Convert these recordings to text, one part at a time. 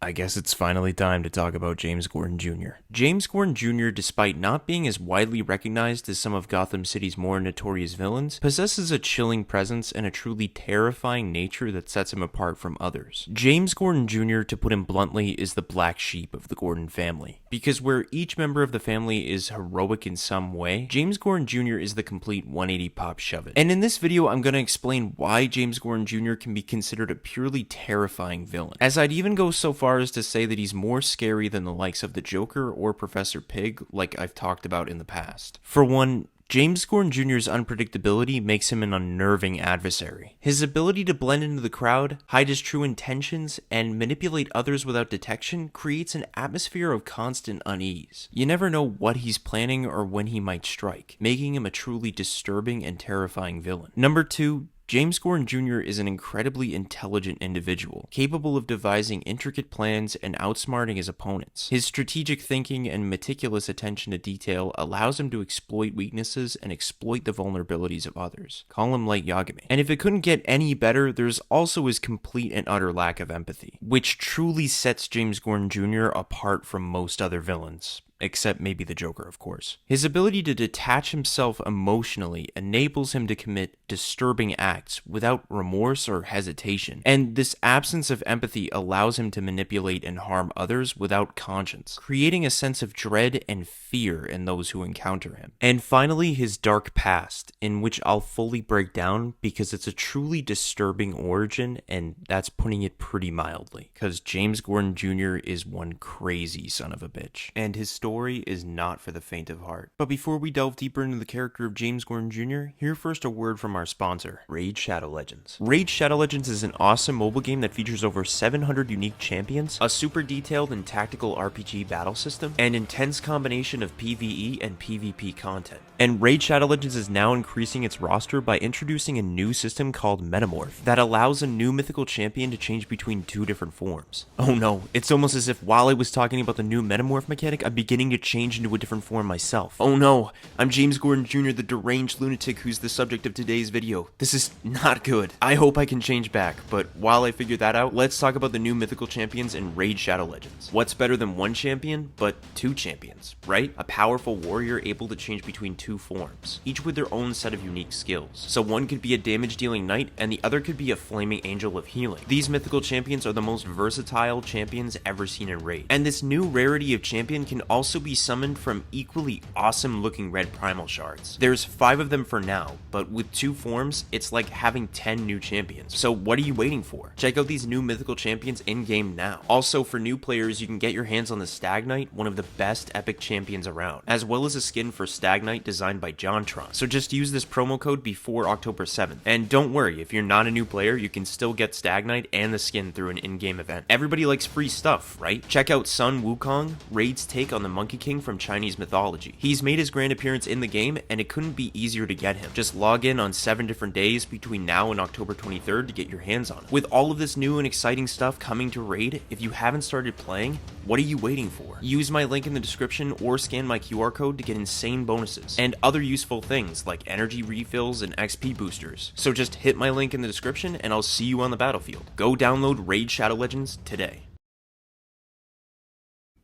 I guess it's finally time to talk about James Gordon Jr. James Gordon Jr., despite not being as widely recognized as some of Gotham City's more notorious villains, possesses a chilling presence and a truly terrifying nature that sets him apart from others. James Gordon Jr., to put him bluntly, is the black sheep of the Gordon family. Because where each member of the family is heroic in some way, James Gordon Jr. is the complete 180 pop shove-it. And in this video, I'm going to explain why James Gordon Jr. can be considered a purely terrifying villain. As I'd even go so far as to say that he's more scary than the likes of the Joker or Professor Pig, like I've talked about in the past. For one, James Gordon Jr.'s unpredictability makes him an unnerving adversary. His ability to blend into the crowd, hide his true intentions, and manipulate others without detection creates an atmosphere of constant unease. You never know what he's planning or when he might strike, making him a truly disturbing and terrifying villain. Number 2, James Gordon Jr. is an incredibly intelligent individual, capable of devising intricate plans and outsmarting his opponents. His strategic thinking and meticulous attention to detail allows him to exploit weaknesses and exploit the vulnerabilities of others. Call him Light Yagami. And if it couldn't get any better, there's also his complete and utter lack of empathy, which truly sets James Gordon Jr. apart from most other villains. Except maybe the Joker, of course. His ability to detach himself emotionally enables him to commit disturbing acts without remorse or hesitation, and this absence of empathy allows him to manipulate and harm others without conscience, creating a sense of dread and fear in those who encounter him. And finally, his dark past, in which I'll fully break down because it's a truly disturbing origin, and that's putting it pretty mildly, because James Gordon Jr. is one crazy son of a bitch, and his story is not for the faint of heart. But before we delve deeper into the character of James Gordon Jr., hear first a word from our sponsor, Raid Shadow Legends. Raid Shadow Legends is an awesome mobile game that features over 700 unique champions, a super detailed and tactical RPG battle system, and intense combination of PvE and PvP content. And Raid Shadow Legends is now increasing its roster by introducing a new system called Metamorph that allows a new mythical champion to change between 2 different forms. Oh no, it's almost as if while I was talking about the new Metamorph mechanic, I'm beginning to change into a different form myself. Oh no, I'm James Gordon Jr., the deranged lunatic who's the subject of today's video. This is not good. I hope I can change back, but while I figure that out, let's talk about the new mythical champions in Raid Shadow Legends. What's better than one champion, but 2 champions, right? A powerful warrior able to change between 2 forms, each with their own set of unique skills. So one could be a damage-dealing knight, and the other could be a flaming angel of healing. These mythical champions are the most versatile champions ever seen in Raid. And this new rarity of champion can also be summoned from equally awesome looking red primal shards. There's 5 of them for now, but with 2 forms, it's like having 10 new champions. So what are you waiting for? Check out these new mythical champions in-game now. Also, for new players, you can get your hands on the Stag Knight, one of the best epic champions around, as well as a skin for Stag Knight designed by JonTron. So just use this promo code before October 7th. And don't worry, if you're not a new player, you can still get Stag Knight and the skin through an in-game event. Everybody likes free stuff, right? Check out Sun Wukong, Raid's take on the Monkey King from Chinese mythology. He's made his grand appearance in the game, and it couldn't be easier to get him. Just log in on 7 different days between now and October 23rd to get your hands on him. With all of this new and exciting stuff coming to Raid, if you haven't started playing, what are you waiting for? Use my link in the description or scan my QR code to get insane bonuses and other useful things like energy refills and XP boosters. So just hit my link in the description and I'll see you on the battlefield. Go download Raid Shadow Legends today.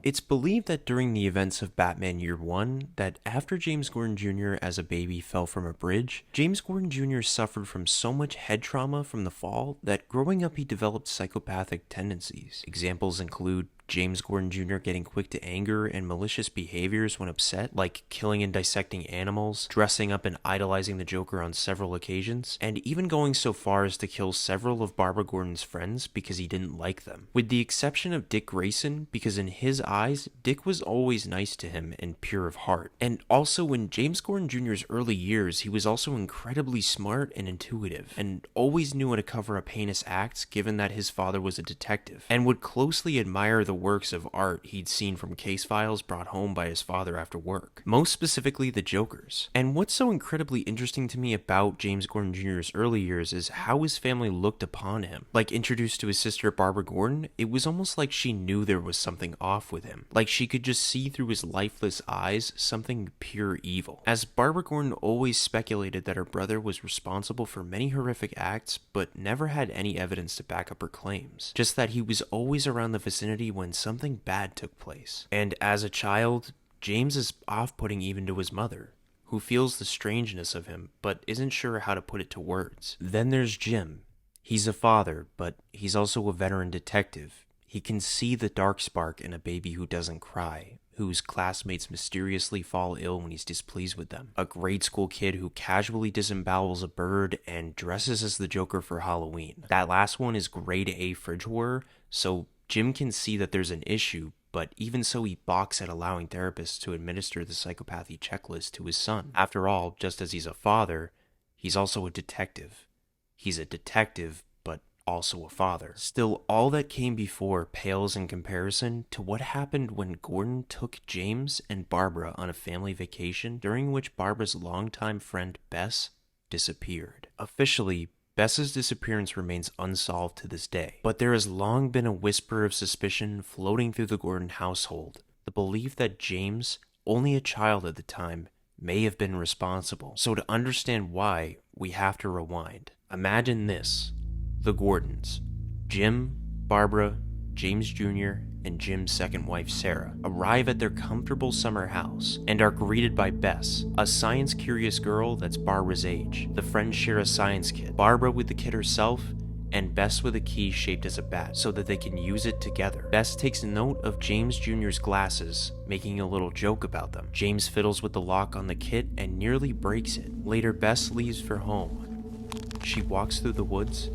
It's believed that during the events of Batman Year 1, that after James Gordon Jr. as a baby fell from a bridge, James Gordon Jr. suffered from so much head trauma from the fall that growing up he developed psychopathic tendencies. Examples include James Gordon Jr. getting quick to anger and malicious behaviors when upset, like killing and dissecting animals, dressing up and idolizing the Joker on several occasions, and even going so far as to kill several of Barbara Gordon's friends because he didn't like them. With the exception of Dick Grayson, because in his eyes, Dick was always nice to him and pure of heart. And also in James Gordon Jr.'s early years, he was also incredibly smart and intuitive, and always knew how to cover up heinous acts given that his father was a detective, and would closely admire the works of art he'd seen from case files brought home by his father after work, most specifically the Jokers. And what's so incredibly interesting to me about James Gordon Jr.'s early years is how his family looked upon him. Like introduced to his sister Barbara Gordon, it was almost like she knew there was something off with him. Like she could just see through his lifeless eyes something pure evil. As Barbara Gordon always speculated that her brother was responsible for many horrific acts, but never had any evidence to back up her claims. Just that he was always around the vicinity when something bad took place. And as a child, James is off-putting even to his mother, who feels the strangeness of him, but isn't sure how to put it to words. Then there's Jim. He's a father, but he's also a veteran detective. He can see the dark spark in a baby who doesn't cry, whose classmates mysteriously fall ill when he's displeased with them. A grade school kid who casually disembowels a bird and dresses as the Joker for Halloween. That last one is grade A fridge horror, so Jim can see that there's an issue, but even so he balks at allowing therapists to administer the psychopathy checklist to his son. After all, just as he's a father, he's also a detective. He's a detective, but also a father. Still, all that came before pales in comparison to what happened when Gordon took James and Barbara on a family vacation, during which Barbara's longtime friend Bess disappeared. Officially, Bess's disappearance remains unsolved to this day, but there has long been a whisper of suspicion floating through the Gordon household, the belief that James, only a child at the time, may have been responsible. So to understand why, we have to rewind. Imagine this. The Gordons, Jim, Barbara, James Jr., and Jim's second wife Sarah, arrive at their comfortable summer house and are greeted by Bess, a science-curious girl that's Barbara's age. The friends share a science kit, Barbara with the kit herself, and Bess with a key shaped as a bat so that they can use it together. Bess takes note of James Jr.'s glasses, making a little joke about them. James fiddles with the lock on the kit and nearly breaks it. Later, Bess leaves for home. She walks through the woods,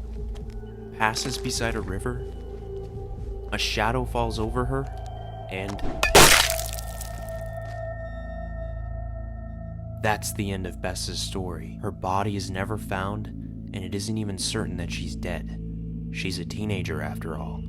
passes beside a river, a shadow falls over her, and that's the end of Bess's story. Her body is never found, and it isn't even certain that she's dead. She's a teenager after all.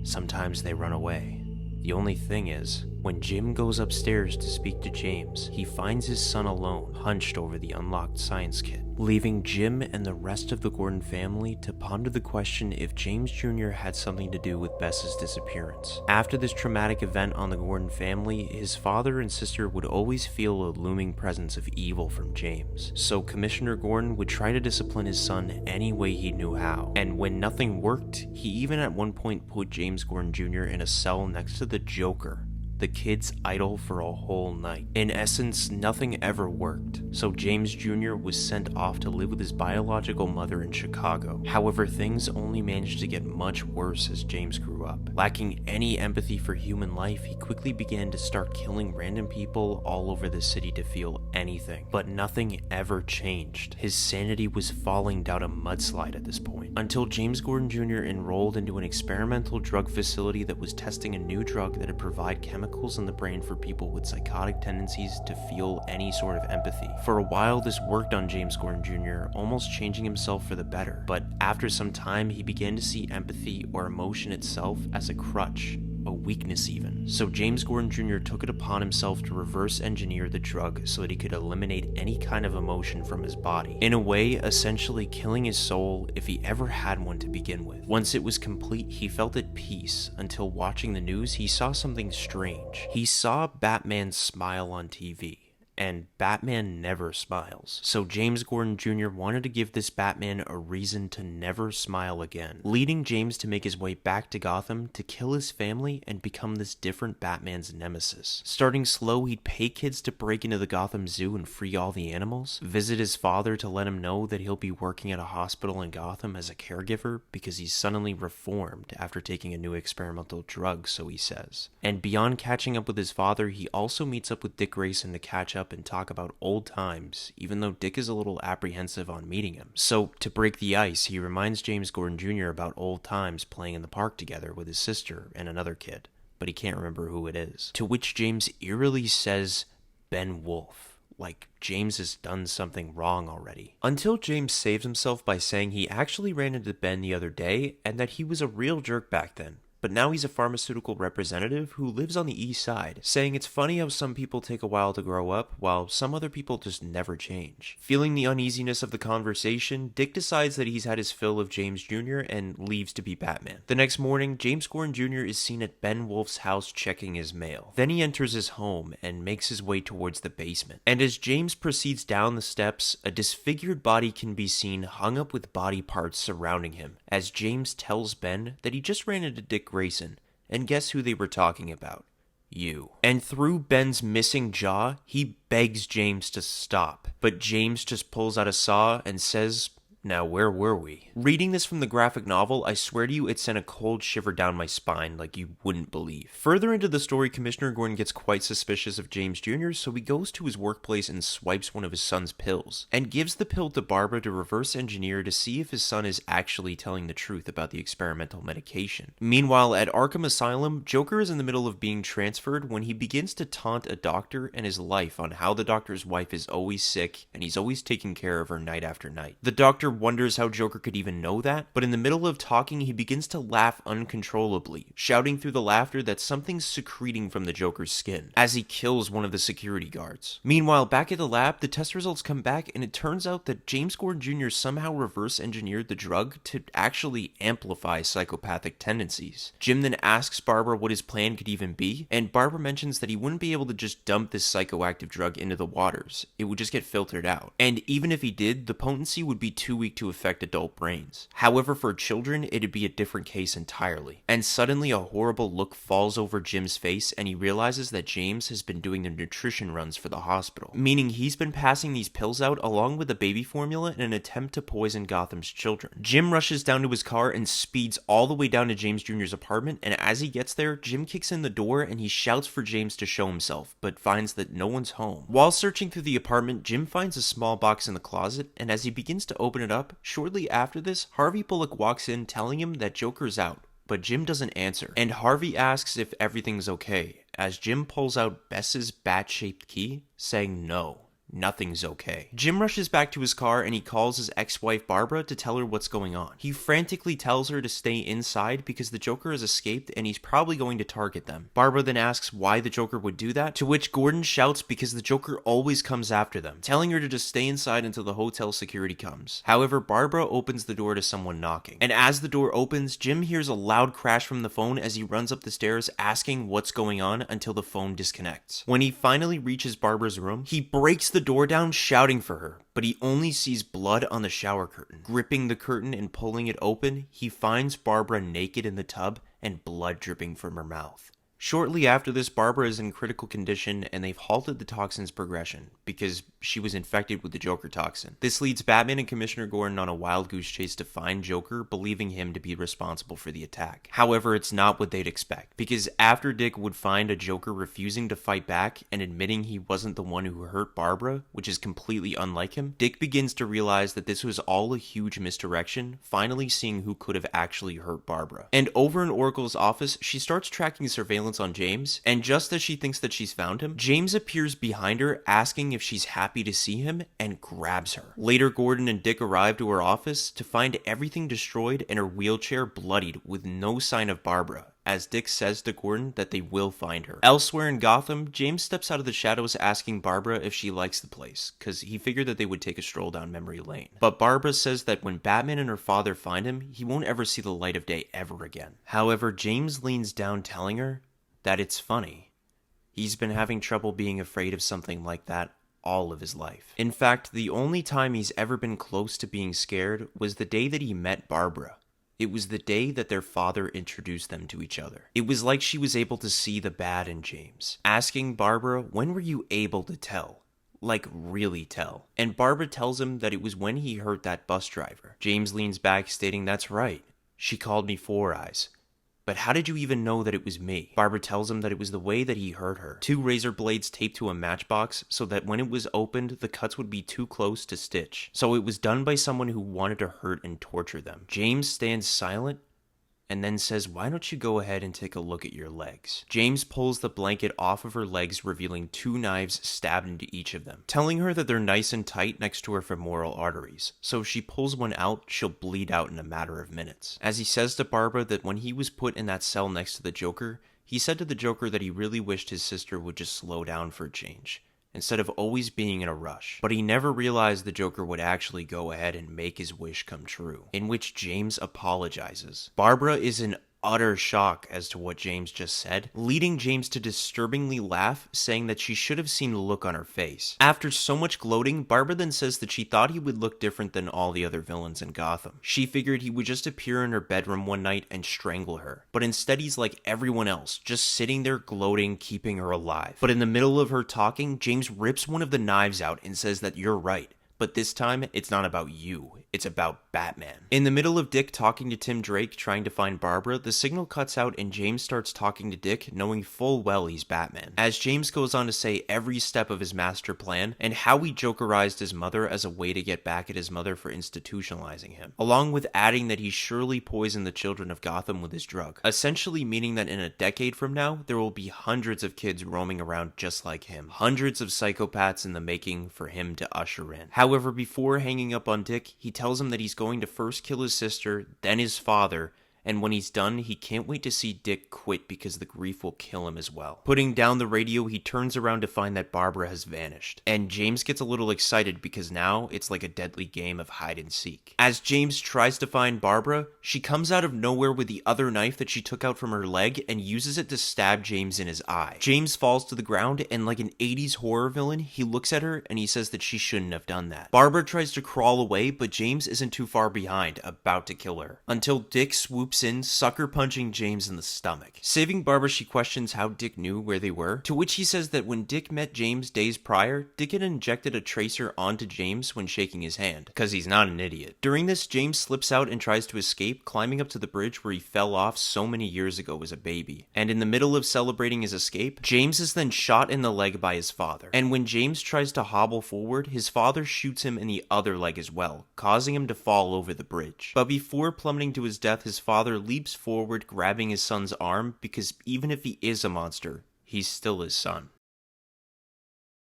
Sometimes they run away. The only thing is, when Jim goes upstairs to speak to James, he finds his son alone, hunched over the unlocked science kit, leaving Jim and the rest of the Gordon family to ponder the question if James Jr. had something to do with Bess's disappearance. After this traumatic event on the Gordon family, his father and sister would always feel a looming presence of evil from James, so Commissioner Gordon would try to discipline his son any way he knew how. And when nothing worked, he even at one point put James Gordon Jr. in a cell next to the Joker, the kid's idol, for a whole night. In essence, nothing ever worked, so James Jr. was sent off to live with his biological mother in Chicago. However, things only managed to get much worse as James grew up. Lacking any empathy for human life, he quickly began to start killing random people all over the city to feel anything. But nothing ever changed. His sanity was falling down a mudslide at this point, until James Gordon Jr. enrolled into an experimental drug facility that was testing a new drug that would provide chemicals in the brain for people with psychotic tendencies to feel any sort of empathy. For a while, this worked on James Gordon Jr., almost changing himself for the better. But after some time, he began to see empathy or emotion itself as a crutch, a weakness even. So James Gordon Jr. took it upon himself to reverse engineer the drug so that he could eliminate any kind of emotion from his body. In a way, essentially killing his soul if he ever had one to begin with. Once it was complete, he felt at peace until watching the news, he saw something strange. He saw Batman smile on TV. And Batman never smiles. So James Gordon Jr. wanted to give this Batman a reason to never smile again, leading James to make his way back to Gotham to kill his family and become this different Batman's nemesis. Starting slow, he'd pay kids to break into the Gotham Zoo and free all the animals, visit his father to let him know that he'll be working at a hospital in Gotham as a caregiver because he's suddenly reformed after taking a new experimental drug, so he says. And beyond catching up with his father, he also meets up with Dick Grayson to catch up and talk about old times, even though Dick is a little apprehensive on meeting him. So, to break the ice, he reminds James Gordon Jr. about old times playing in the park together with his sister and another kid, but he can't remember who it is. To which James eerily says, Ben Wolf, like James has done something wrong already. Until James saves himself by saying he actually ran into Ben the other day and that he was a real jerk back then, but now he's a pharmaceutical representative who lives on the east side, saying it's funny how some people take a while to grow up, while some other people just never change. Feeling the uneasiness of the conversation, Dick decides that he's had his fill of James Jr. and leaves to be Batman. The next morning, James Gordon Jr. is seen at Ben Wolf's house checking his mail. Then he enters his home and makes his way towards the basement. And as James proceeds down the steps, a disfigured body can be seen hung up with body parts surrounding him, as James tells Ben that he just ran into Dick Grayson, and guess who they were talking about? You. And through Ben's missing jaw, he begs James to stop, but James just pulls out a saw and says, "Now where were we?" Reading this from the graphic novel, I swear to you it sent a cold shiver down my spine like you wouldn't believe. Further into the story, Commissioner Gordon gets quite suspicious of James Jr., so he goes to his workplace and swipes one of his son's pills, and gives the pill to Barbara to reverse engineer to see if his son is actually telling the truth about the experimental medication. Meanwhile, at Arkham Asylum, Joker is in the middle of being transferred when he begins to taunt a doctor and his life on how the doctor's wife is always sick and he's always taking care of her night after night. The doctor wonders how Joker could even know that, but in the middle of talking, he begins to laugh uncontrollably, shouting through the laughter that something's secreting from the Joker's skin, as he kills one of the security guards. Meanwhile, back at the lab, the test results come back, and it turns out that James Gordon Jr. somehow reverse-engineered the drug to actually amplify psychopathic tendencies. Jim then asks Barbara what his plan could even be, and Barbara mentions that he wouldn't be able to just dump this psychoactive drug into the waters. It would just get filtered out. And even if he did, the potency would be too weak to affect adult brains. However, for children, it'd be a different case entirely. And suddenly a horrible look falls over Jim's face and he realizes that James has been doing the nutrition runs for the hospital, meaning he's been passing these pills out along with the baby formula in an attempt to poison Gotham's children. Jim rushes down to his car and speeds all the way down to James Jr.'s apartment, and as he gets there, Jim kicks in the door and he shouts for James to show himself, but finds that no one's home. While searching through the apartment, Jim finds a small box in the closet, and as he begins to open it up, shortly after this, Harvey Bullock walks in telling him that Joker's out, but Jim doesn't answer, and Harvey asks if everything's okay, as Jim pulls out Bess's bat-shaped key, saying no. Nothing's okay. Jim rushes back to his car and he calls his ex-wife Barbara to tell her what's going on. He frantically tells her to stay inside because the Joker has escaped and he's probably going to target them. Barbara then asks why the Joker would do that, to which Gordon shouts because the Joker always comes after them, telling her to just stay inside until the hotel security comes. However, Barbara opens the door to someone knocking, and as the door opens, Jim hears a loud crash from the phone as he runs up the stairs asking what's going on until the phone disconnects. When he finally reaches Barbara's room, he breaks the door down shouting for her, but he only sees blood on the shower curtain. Gripping the curtain and pulling it open, he finds Barbara naked in the tub and blood dripping from her mouth. Shortly after this, Barbara is in critical condition and they've halted the toxin's progression because she was infected with the Joker toxin. This leads Batman and Commissioner Gordon on a wild goose chase to find Joker, believing him to be responsible for the attack. However, it's not what they'd expect, because after Dick would find a Joker refusing to fight back and admitting he wasn't the one who hurt Barbara, which is completely unlike him, Dick begins to realize that this was all a huge misdirection, finally seeing who could have actually hurt Barbara. And over in Oracle's office, she starts tracking surveillance on James, and just as she thinks that she's found him, James appears behind her asking if she's happy to see him and grabs her. Later, Gordon and Dick arrive to her office to find everything destroyed and her wheelchair bloodied with no sign of Barbara, as Dick says to Gordon that they will find her. Elsewhere in Gotham, James steps out of the shadows asking Barbara if she likes the place, because he figured that they would take a stroll down memory lane. But Barbara says that when Batman and her father find him, he won't ever see the light of day ever again. However, James leans down telling her that it's funny. He's been having trouble being afraid of something like that all of his life. In fact, the only time he's ever been close to being scared was the day that he met Barbara. It was the day that their father introduced them to each other. It was like she was able to see the bad in James, asking Barbara, when were you able to tell? Like, really tell. And Barbara tells him that it was when he hurt that bus driver. James leans back, stating, that's right. She called me Four Eyes. But how did you even know that it was me? Barbara tells him that it was the way that he hurt her. 2 razor blades taped to a matchbox so that when it was opened, the cuts would be too close to stitch. So it was done by someone who wanted to hurt and torture them. James stands silent and then says, "Why don't you go ahead and take a look at your legs?" James pulls the blanket off of her legs, revealing 2 knives stabbed into each of them, telling her that they're nice and tight next to her femoral arteries, so if she pulls one out, she'll bleed out in a matter of minutes. As he says to Barbara that when he was put in that cell next to the Joker, he said to the Joker that he really wished his sister would just slow down for a change, instead of always being in a rush. But he never realized the Joker would actually go ahead and make his wish come true, in which James apologizes. Barbara is in utter shock as to what James just said, leading James to disturbingly laugh, saying that she should have seen the look on her face. After so much gloating, Barbara then says that she thought he would look different than all the other villains in Gotham. She figured he would just appear in her bedroom one night and strangle her, but instead he's like everyone else, just sitting there gloating, keeping her alive. But in the middle of her talking, James rips one of the knives out and says that you're right, but this time, it's not about you, it's about Batman. In the middle of Dick talking to Tim Drake trying to find Barbara, the signal cuts out and James starts talking to Dick, knowing full well he's Batman. As James goes on to say every step of his master plan, and how he jokerized his mother as a way to get back at his mother for institutionalizing him, along with adding that he surely poisoned the children of Gotham with his drug, essentially meaning that in a decade from now, there will be hundreds of kids roaming around just like him, hundreds of psychopaths in the making for him to usher in. However, before hanging up on Dick, he tells him that he's going to first kill his sister, then his father, and when he's done, he can't wait to see Dick quit because the grief will kill him as well. Putting down the radio, he turns around to find that Barbara has vanished, and James gets a little excited because now it's like a deadly game of hide and seek. As James tries to find Barbara, she comes out of nowhere with the other knife that she took out from her leg and uses it to stab James in his eye. James falls to the ground, and like an 80s horror villain, he looks at her and he says that she shouldn't have done that. Barbara tries to crawl away, but James isn't too far behind, about to kill her, until Dick swoops in, sucker punching James in the stomach. Saving Barbara, she questions how Dick knew where they were, to which he says that when Dick met James days prior, Dick had injected a tracer onto James when shaking his hand, cause he's not an idiot. During this, James slips out and tries to escape, climbing up to the bridge where he fell off so many years ago as a baby. And in the middle of celebrating his escape, James is then shot in the leg by his father. And when James tries to hobble forward, his father shoots him in the other leg as well, causing him to fall over the bridge. But before plummeting to his death, his father leaps forward, grabbing his son's arm, because even if he is a monster, he's still his son.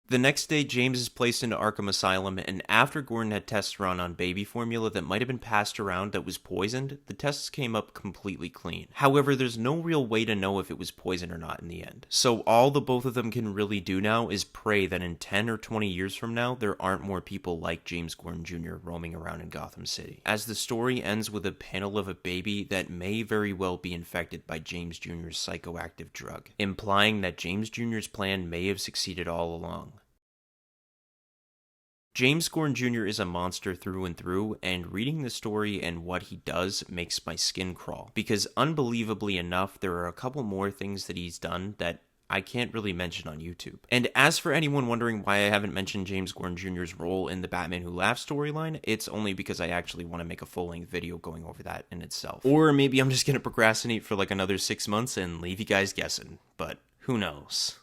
The next day, James is placed into Arkham Asylum, and after Gordon had tests run on baby formula that might have been passed around that was poisoned, the tests came up completely clean. However, there's no real way to know if it was poison or not in the end. So all the both of them can really do now is pray that in 10 or 20 years from now, there aren't more people like James Gordon Jr. roaming around in Gotham City. As the story ends with a panel of a baby that may very well be infected by James Jr.'s psychoactive drug, implying that James Jr.'s plan may have succeeded all along. James Gordon Jr. is a monster through and through, and reading the story and what he does makes my skin crawl, because unbelievably enough, there are a couple more things that he's done that I can't really mention on YouTube. And as for anyone wondering why I haven't mentioned James Gordon Jr.'s role in the Batman Who Laughs storyline, it's only because I actually want to make a full-length video going over that in itself. Or maybe I'm just going to procrastinate for like another 6 months and leave you guys guessing, but who knows.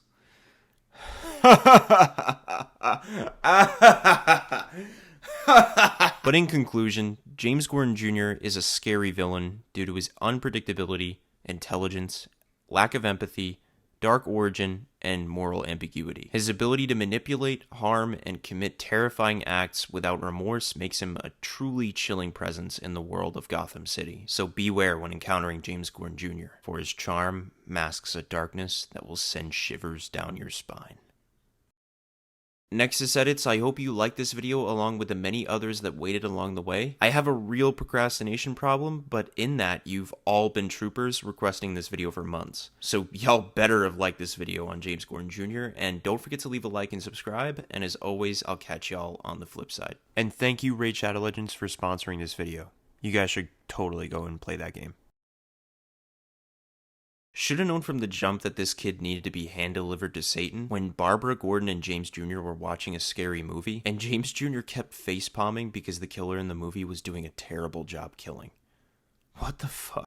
But in conclusion, James Gordon Jr. is a scary villain due to his unpredictability, intelligence, lack of empathy, dark origin, and moral ambiguity. His ability to manipulate, harm, and commit terrifying acts without remorse makes him a truly chilling presence in the world of Gotham City. So beware when encountering James Gordon Jr., for his charm masks a darkness that will send shivers down your spine. Nexus Edits, I hope you liked this video along with the many others that waited along the way. I have a real procrastination problem, but in that, you've all been troopers requesting this video for months. So y'all better have liked this video on James Gordon Jr., and don't forget to leave a like and subscribe, and as always, I'll catch y'all on the flip side. And thank you Raid Shadow Legends for sponsoring this video. You guys should totally go and play that game. Should have known from the jump that this kid needed to be hand-delivered to Satan when Barbara Gordon and James Jr. were watching a scary movie, and James Jr. kept face-palming because the killer in the movie was doing a terrible job killing. What the fuck?